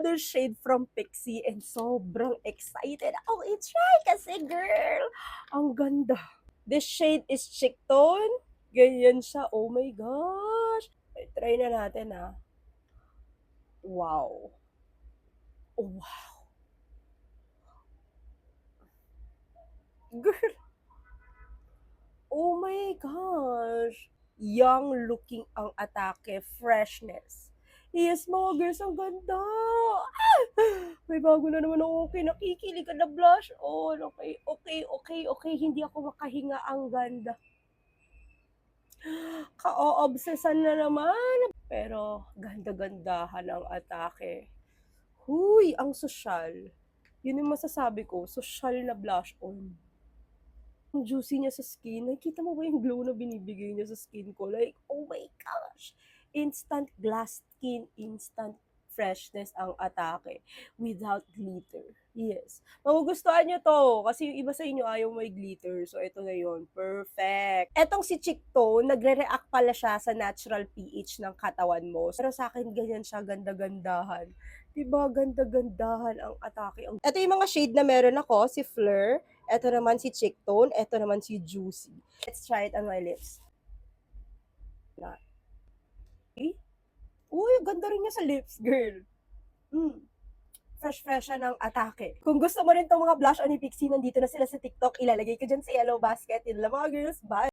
Another shade from Pixie and sobrang excited ako i-try kasi girl, ang ganda. This shade is Chick Tone. Ganyan siya. Oh my gosh. Try na natin ah. Wow. Oh, wow. Girl, oh my gosh. Young looking ang atake. Freshness. Yes, mga girls, ang ganda. Ah! May bago na naman ako kinakikilig na blush on. Okay, okay, okay, okay. Hindi ako makahinga. Ang ganda. Ka-o-obsesan na naman. Pero ganda-gandahan ang atake. Huy, ang sosyal. Yun yung masasabi ko, sosyal na blush on. Ang juicy niya sa skin. Nakikita mo ba yung glow na binibigay niya sa skin ko? Like, oh my gosh! Instant glass skin, instant freshness ang atake without glitter. Yes. Magugustuhan niyo to kasi yung iba sa inyo ayaw may glitter. So, ito na yun. Perfect. Etong si Chick-Tone, nagre-react pala siya sa natural pH ng katawan mo. Pero sa akin, ganyan siya, ganda-gandahan. Diba, ganda-gandahan ang atake. Ito yung mga shade na meron ako, si Fleur, eto naman si Chick Tone, eto naman si Juicy. Let's try it on my lips. Na. Eh? Uy, ganda rin niya sa lips, girl. Mm. Fresh-fresh siya ng atake. Kung gusto mo rin itong mga blush on ni Pixie, nandito na sila sa TikTok. Ilalagay ko dyan sa yellow basket. Yun lang mga girls. Bye!